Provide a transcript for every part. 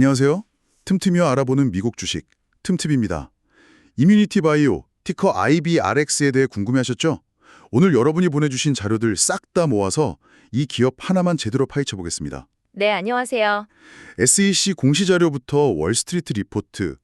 안녕하세요. 틈틈이와 알아보는 미국 주식 틈팁입니다. 이뮤니티 바이오, 티커 IBRX에 대해 궁금해하셨죠? 오늘 여러분이 보내주신 자료들 싹 다 모아서 이 기업 하나만 제대로 파헤쳐 보겠습니다. 네, 안녕하세요. SEC 공시 자료부터 월스트리트 리포트,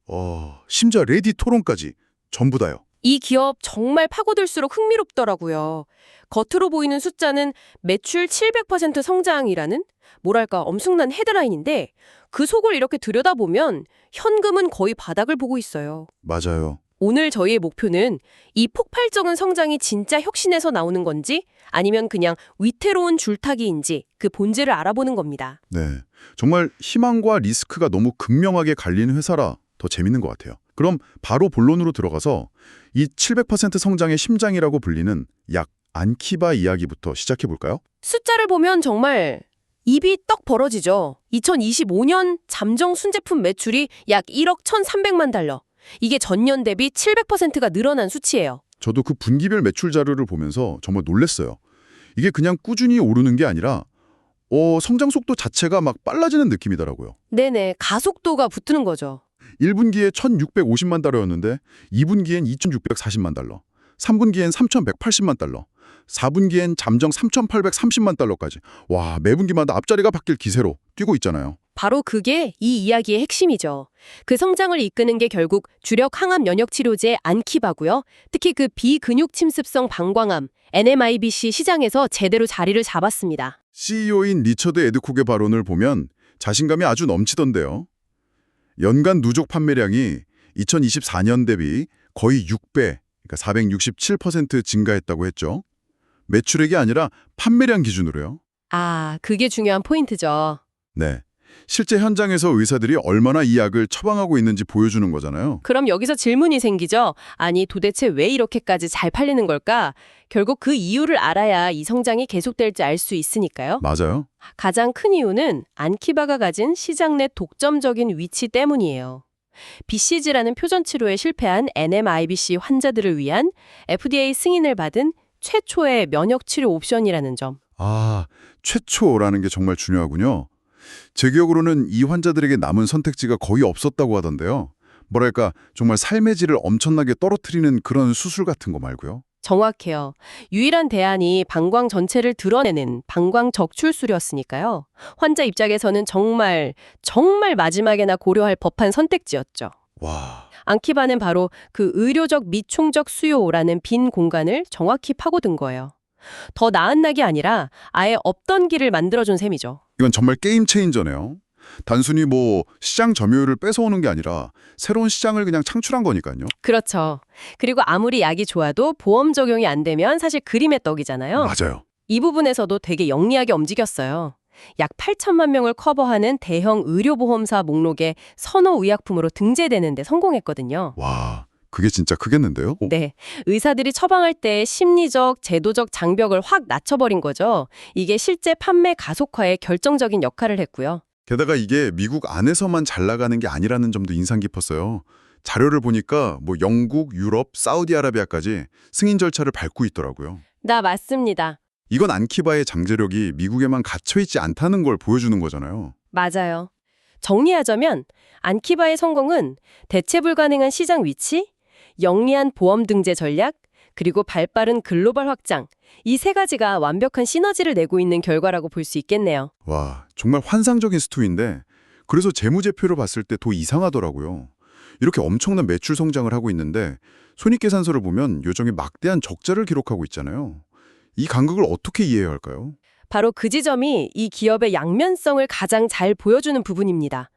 심지어 레딧 토론까지 전부 다요. 이 기업 정말 파고들수록 흥미롭더라고요. 겉으로 보이는 숫자는 매출 700% 성장이라는 뭐랄까 엄청난 헤드라인인데 그 속을 이렇게 들여다보면 현금은 거의 바닥을 보고 있어요. 맞아요. 오늘 저희의 목표는 이 폭발적인 성장이 진짜 혁신에서 나오는 건지 아니면 그냥 위태로운 줄타기인지 그 본질을 알아보는 겁니다. 네, 정말 희망과 리스크가 너무 극명하게 갈리는 회사라 더 재밌는 것 같아요. 그럼 바로 본론으로 들어가서 이 700% 성장의 심장이라고 불리는 약 안키바 이야기부터 시작해 볼까요? 숫자를 보면 정말 입이 떡 벌어지죠. 2025년 잠정 순제품 매출이 약 1억 1,300만 달러. 이게 전년 대비 700%가 늘어난 수치예요. 저도 그 분기별 매출 자료를 보면서 정말 놀랐어요. 이게 그냥 꾸준히 오르는 게 아니라 성장 속도 자체가 막 빨라지는 느낌이더라고요. 네네, 가속도가 붙는 거죠. 1분기에 1,650만 달러였는데 2분기엔 2,640만 달러, 3분기엔 3,180만 달러, 4분기엔 잠정 3,830만 달러까지. 와, 매분기마다 앞자리가 바뀔 기세로 뛰고 있잖아요. 바로 그게 이 이야기의 핵심이죠. 그 성장을 이끄는 게 결국 주력 항암 면역 치료제 안키바고요. 특히 그 비근육 침습성 방광암 NMIBC 시장에서 제대로 자리를 잡았습니다. CEO인 리처드 에드콕의 발언을 보면 자신감이 아주 넘치던데요. 연간 누적 판매량이 2024년 대비 거의 6배, 그러니까 467% 증가했다고 했죠. 매출액이 아니라 판매량 기준으로요. 아, 그게 중요한 포인트죠. 네. 실제 현장에서 의사들이 얼마나 이 약을 처방하고 있는지 보여주는 거잖아요. 그럼 여기서 질문이 생기죠. 아니, 도대체 왜 이렇게까지 잘 팔리는 걸까? 결국 그 이유를 알아야 이 성장이 계속될지 알 수 있으니까요. 맞아요. 가장 큰 이유는 안키바가 가진 시장 내 독점적인 위치 때문이에요. BCG라는 표전 치료에 실패한 NMIBC 환자들을 위한 FDA 승인을 받은 최초의 면역 치료 옵션이라는 점. 아, 최초라는 게 정말 중요하군요. 제 기억으로는 이 환자들에게 남은 선택지가 거의 없었다고 하던데요. 뭐랄까, 정말 삶의 질을 엄청나게 떨어뜨리는 그런 수술 같은 거 말고요. 정확해요. 유일한 대안이 방광 전체를 드러내는 방광 적출술이었으니까요. 환자 입장에서는 정말 마지막에나 고려할 법한 선택지였죠. 와, 안키바는 바로 그 의료적 미충족 수요라는 빈 공간을 정확히 파고든 거예요. 더 나은 낙이 아니라 아예 없던 길을 만들어준 셈이죠. 이건 정말 게임 체인저네요. 단순히 시장 점유율을 뺏어오는 게 아니라 새로운 시장을 그냥 창출한 거니까요. 그렇죠. 그리고 아무리 약이 좋아도 보험 적용이 안 되면 사실 그림의 떡이잖아요. 맞아요. 이 부분에서도 되게 영리하게 움직였어요. 약 8천만 명을 커버하는 대형 의료보험사 목록에 선호 의약품으로 등재되는 데 성공했거든요. 와, 그게 진짜 크겠는데요? 네, 의사들이 처방할 때 심리적, 제도적 장벽을 확 낮춰버린 거죠. 이게 실제 판매 가속화에 결정적인 역할을 했고요. 게다가 이게 미국 안에서만 잘 나가는 게 아니라는 점도 인상 깊었어요. 자료를 보니까 영국, 유럽, 사우디아라비아까지 승인 절차를 밟고 있더라고요. 나 맞습니다. 이건 안키바의 장제력이 미국에만 갇혀있지 않다는 걸 보여주는 거잖아요. 맞아요. 정리하자면 안키바의 성공은 대체 불가능한 시장 위치, 영리한 보험 등재 전략, 그리고 발빠른 글로벌 확장, 이 세 가지가 완벽한 시너지를 내고 있는 결과라고 볼 수 있겠네요. 와, 정말 환상적인 스토리인데 그래서 재무제표를 봤을 때 더 이상하더라고요. 이렇게 엄청난 매출 성장을 하고 있는데 손익계산서를 보면 요정이 막대한 적자를 기록하고 있잖아요. 이 간극을 어떻게 이해해야 할까요? 바로 그 지점이 이 기업의 양면성을 가장 잘 보여주는 부분입니다.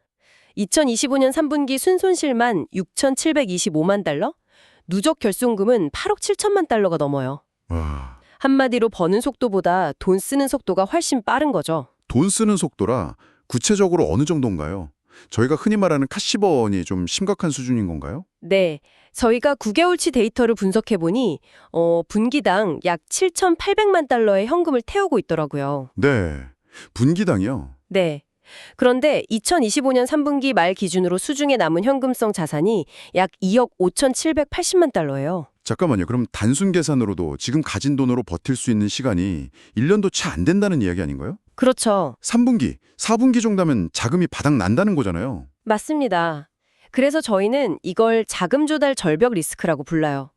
2025년 3분기 순손실만 6,725만 달러? 누적 결손금은 8억 7천만 달러가 넘어요. 와, 한마디로 버는 속도보다 돈 쓰는 속도가 훨씬 빠른 거죠. 돈 쓰는 속도라 구체적으로 어느 정도인가요? 저희가 흔히 말하는 카시버언이 좀 심각한 수준인 건가요? 네, 저희가 9개월치 데이터를 분석해보니 분기당 약 7,800만 달러의 현금을 태우고 있더라고요. 네, 분기당이요. 네. 그런데 2025년 3분기 말 기준으로 수중에 남은 현금성 자산이 약 2억 5,780만 달러예요. 잠깐만요. 그럼 단순 계산으로도 지금 가진 돈으로 버틸 수 있는 시간이 1년도 채 안 된다는 이야기 아닌가요? 그렇죠. 3분기, 4분기 정도면 자금이 바닥 난다는 거잖아요. 맞습니다. 그래서 저희는 이걸 자금 조달 절벽 리스크라고 불러요.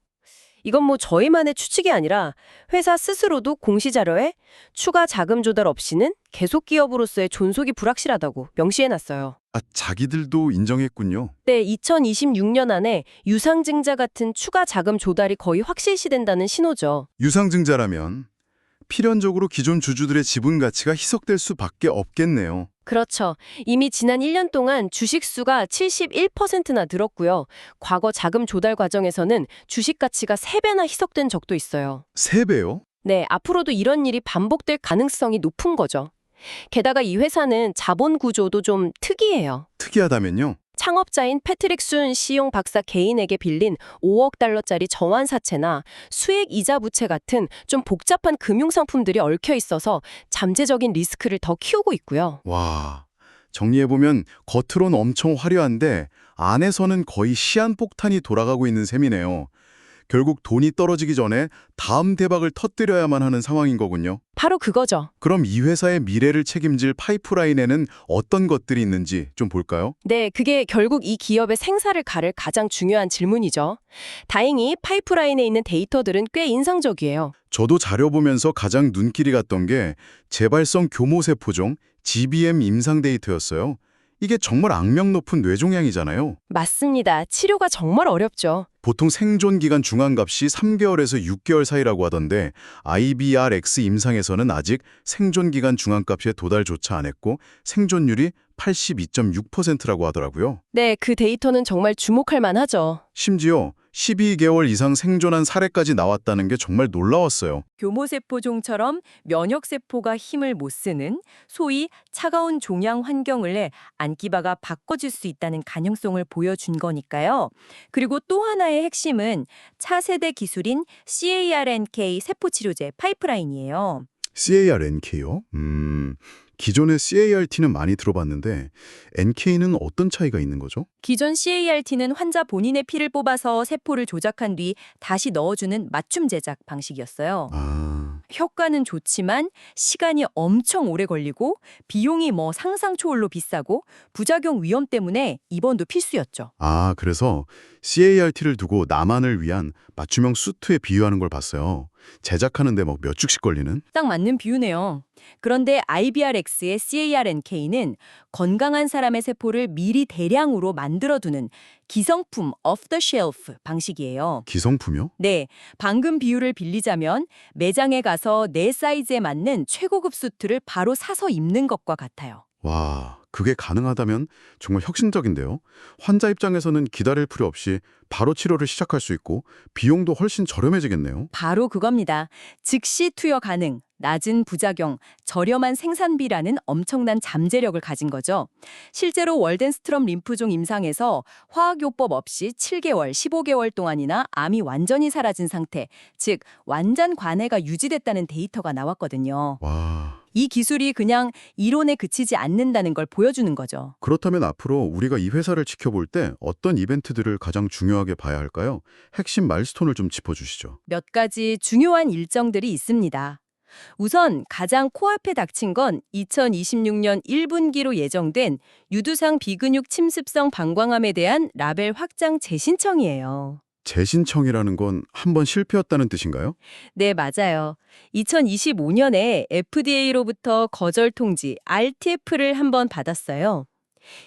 이건 뭐 저희만의 추측이 아니라 회사 스스로도 공시자료에 추가 자금 조달 없이는 계속 기업으로서의 존속이 불확실하다고 명시해놨어요. 아, 자기들도 인정했군요. 네, 2026년 안에 유상증자 같은 추가 자금 조달이 거의 확실시된다는 신호죠. 유상증자라면 필연적으로 기존 주주들의 지분 가치가 희석될 수밖에 없겠네요. 그렇죠. 이미 지난 1년 동안 주식 수가 71%나 늘었고요. 과거 자금 조달 과정에서는 주식 가치가 3배나 희석된 적도 있어요. 3배요? 네, 앞으로도 이런 일이 반복될 가능성이 높은 거죠. 게다가 이 회사는 자본 구조도 좀 특이해요. 특이하다면요? 창업자인 패트릭 순 시용 박사 개인에게 빌린 5억 달러짜리 정환사채나 수익 이자 부채 같은 좀 복잡한 금융상품들이 얽혀 있어서 잠재적인 리스크를 더 키우고 있고요. 와, 정리해보면 겉으론 엄청 화려한데 안에서는 거의 시한폭탄이 돌아가고 있는 셈이네요. 결국 돈이 떨어지기 전에 다음 대박을 터뜨려야만 하는 상황인 거군요. 바로 그거죠. 그럼 이 회사의 미래를 책임질 파이프라인에는 어떤 것들이 있는지 좀 볼까요? 네, 그게 결국 이 기업의 생사를 가를 가장 중요한 질문이죠. 다행히 파이프라인에 있는 데이터들은 꽤 인상적이에요. 저도 자료 보면서 가장 눈길이 갔던 게 재발성 교모세포종 GBM 임상 데이터였어요. 이게 정말 악명 높은 뇌종양이잖아요. 맞습니다. 치료가 정말 어렵죠. 보통 생존 기간 중앙값이 3개월에서 6개월 사이라고 하던데 IBRX 임상에서는 아직 생존 기간 중앙값에 도달조차 안 했고 생존율이 82.6%라고 하더라고요. 네, 그 데이터는 정말 주목할 만하죠. 심지어 12개월 이상 생존한 사례까지 나왔다는 게 정말 놀라웠어요. 교모세포종처럼 면역세포가 힘을 못 쓰는 소위 차가운 종양 환경을 내 안기바가 바꿔줄 수 있다는 가능성을 보여준 거니까요. 그리고 또 하나의 핵심은 차세대 기술인 CAR-NK 세포치료제 파이프라인이에요. CAR-NK요? 기존의 CAR-T는 많이 들어봤는데 NK는 어떤 차이가 있는 거죠? 기존 CAR-T는 환자 본인의 피를 뽑아서 세포를 조작한 뒤 다시 넣어주는 맞춤 제작 방식이었어요. 아, 효과는 좋지만 시간이 엄청 오래 걸리고 비용이 상상 초월로 비싸고 부작용 위험 때문에 입원도 필수였죠. 그래서 CAR-T를 두고 나만을 위한 맞춤형 수트에 비유하는 걸 봤어요. 제작하는데 몇 주씩 걸리는? 딱 맞는 비유네요. 그런데 IBRX의 CAR-NK는 건강한 사람의 세포를 미리 대량으로 만들어두는 기성품 off-the-shelf 방식이에요. 기성품이요? 네, 방금 비유를 빌리자면 매장에 가서 내 사이즈에 맞는 최고급 수트를 바로 사서 입는 것과 같아요. 와, 그게 가능하다면 정말 혁신적인데요. 환자 입장에서는 기다릴 필요 없이 바로 치료를 시작할 수 있고 비용도 훨씬 저렴해지겠네요. 바로 그겁니다. 즉시 투여 가능, 낮은 부작용, 저렴한 생산비라는 엄청난 잠재력을 가진 거죠. 실제로 월덴스트럼 림프종 임상에서 화학요법 없이 7개월, 15개월 동안이나 암이 완전히 사라진 상태, 즉 완전 관해가 유지됐다는 데이터가 나왔거든요. 와, 이 기술이 그냥 이론에 그치지 않는다는 걸 보여주는 거죠. 그렇다면 앞으로 우리가 이 회사를 지켜볼 때 어떤 이벤트들을 가장 중요하게 봐야 할까요? 핵심 마일스톤을 좀 짚어주시죠. 몇 가지 중요한 일정들이 있습니다. 우선 가장 코앞에 닥친 건 2026년 1분기로 예정된 유두상 비근육 침습성 방광암에 대한 라벨 확장 재신청이에요. 재신청이라는 건 한 번 실패였다는 뜻인가요? 네, 맞아요. 2025년에 FDA로부터 거절 통지 RTF를 한 번 받았어요.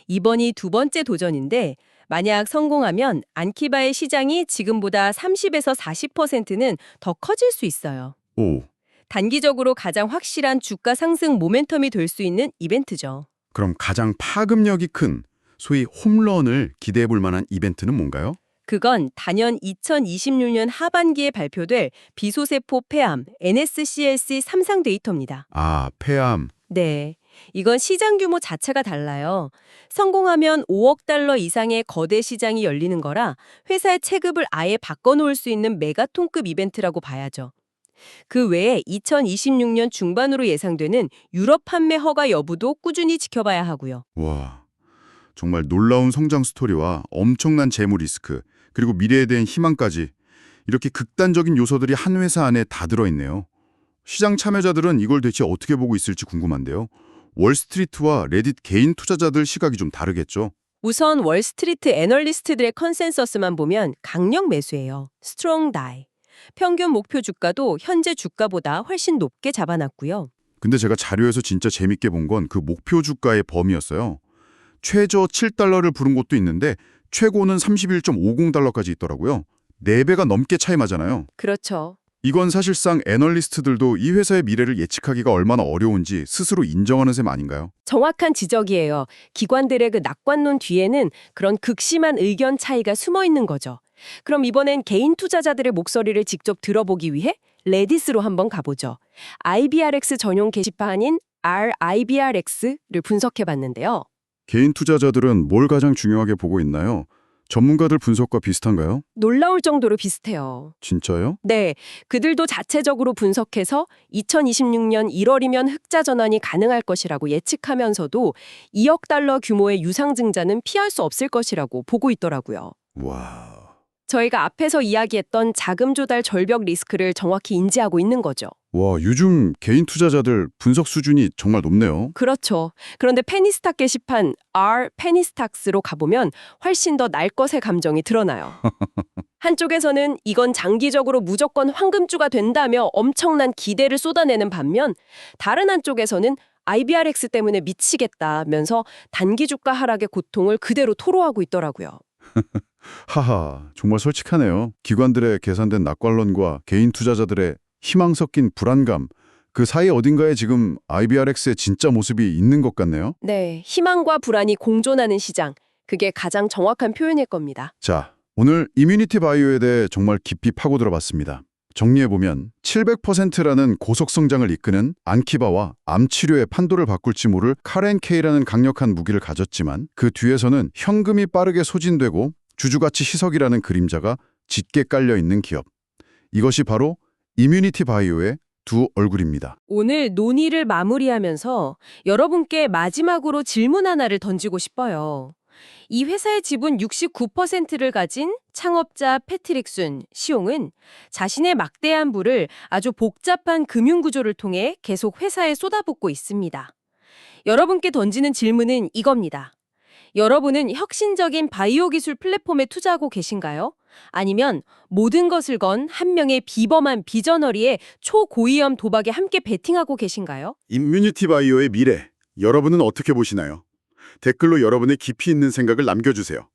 이번이 두 번째 도전인데 만약 성공하면 안키바의 시장이 지금보다 30에서 40%는 더 커질 수 있어요. 오, 단기적으로 가장 확실한 주가 상승 모멘텀이 될 수 있는 이벤트죠. 그럼 가장 파급력이 큰 소위 홈런을 기대해 볼 만한 이벤트는 뭔가요? 그건 단연 2026년 하반기에 발표될 비소세포 폐암 NSCLC 3상 데이터입니다. 폐암. 네, 이건 시장 규모 자체가 달라요. 성공하면 5억 달러 이상의 거대 시장이 열리는 거라 회사의 체급을 아예 바꿔놓을 수 있는 메가톤급 이벤트라고 봐야죠. 그 외에 2026년 중반으로 예상되는 유럽 판매 허가 여부도 꾸준히 지켜봐야 하고요. 와, 정말 놀라운 성장 스토리와 엄청난 재무 리스크, 그리고 미래에 대한 희망까지 이렇게 극단적인 요소들이 한 회사 안에 다 들어있네요. 시장 참여자들은 이걸 대체 어떻게 보고 있을지 궁금한데요. 월스트리트와 레딧 개인 투자자들 시각이 좀 다르겠죠. 우선 월스트리트 애널리스트들의 컨센서스만 보면 강력 매수예요. 스트롱 다이. 평균 목표 주가도 현재 주가보다 훨씬 높게 잡아놨고요. 근데 제가 자료에서 진짜 재밌게 본 건 그 목표 주가의 범위였어요. 최저 7달러를 부른 곳도 있는데 최고는 31.50달러까지 있더라고요. 4배가 넘게 차이 나잖아요. 그렇죠. 이건 사실상 애널리스트들도 이 회사의 미래를 예측하기가 얼마나 어려운지 스스로 인정하는 셈 아닌가요? 정확한 지적이에요. 기관들의 그 낙관론 뒤에는 그런 극심한 의견 차이가 숨어 있는 거죠. 그럼 이번엔 개인 투자자들의 목소리를 직접 들어보기 위해 레딧으로 한번 가보죠. IBRX 전용 게시판인 RIBRX를 분석해 봤는데요. 개인 투자자들은 뭘 가장 중요하게 보고 있나요? 전문가들 분석과 비슷한가요? 놀라울 정도로 비슷해요. 진짜요? 네, 그들도 자체적으로 분석해서 2026년 1월이면 흑자 전환이 가능할 것이라고 예측하면서도 2억 달러 규모의 유상증자는 피할 수 없을 것이라고 보고 있더라고요. 와... 저희가 앞에서 이야기했던 자금 조달 절벽 리스크를 정확히 인지하고 있는 거죠. 와, 요즘 개인 투자자들 분석 수준이 정말 높네요. 그렇죠. 그런데 페니스탁 게시판 페니스탁스로 가보면 훨씬 더 날 것의 감정이 드러나요. 한쪽에서는 이건 장기적으로 무조건 황금주가 된다며 엄청난 기대를 쏟아내는 반면 다른 한쪽에서는 IBRX 때문에 미치겠다면서 단기 주가 하락의 고통을 그대로 토로하고 있더라고요. 하하, 정말 솔직하네요. 기관들의 계산된 낙관론과 개인 투자자들의 희망 섞인 불안감, 그 사이 어딘가에 지금 IBRX의 진짜 모습이 있는 것 같네요. 네, 희망과 불안이 공존하는 시장. 그게 가장 정확한 표현일 겁니다. 자, 오늘 이뮤니티 바이오에 대해 정말 깊이 파고들어봤습니다. 정리해보면 700%라는 고속성장을 이끄는 안키바와 암 치료의 판도를 바꿀지 모를 카렌케이라는 강력한 무기를 가졌지만 그 뒤에서는 현금이 빠르게 소진되고 주주가치 희석이라는 그림자가 짙게 깔려있는 기업. 이것이 바로 이뮤니티 바이오의 두 얼굴입니다. 오늘 논의를 마무리하면서 여러분께 마지막으로 질문 하나를 던지고 싶어요. 이 회사의 지분 69%를 가진 창업자 패트릭 순 시용은 자신의 막대한 부를 아주 복잡한 금융구조를 통해 계속 회사에 쏟아붓고 있습니다. 여러분께 던지는 질문은 이겁니다. 여러분은 혁신적인 바이오 기술 플랫폼에 투자하고 계신가요? 아니면 모든 것을 건 한 명의 비범한 비저너리의 초고위험 도박에 함께 베팅하고 계신가요? 이뮤니티 바이오의 미래, 여러분은 어떻게 보시나요? 댓글로 여러분의 깊이 있는 생각을 남겨주세요.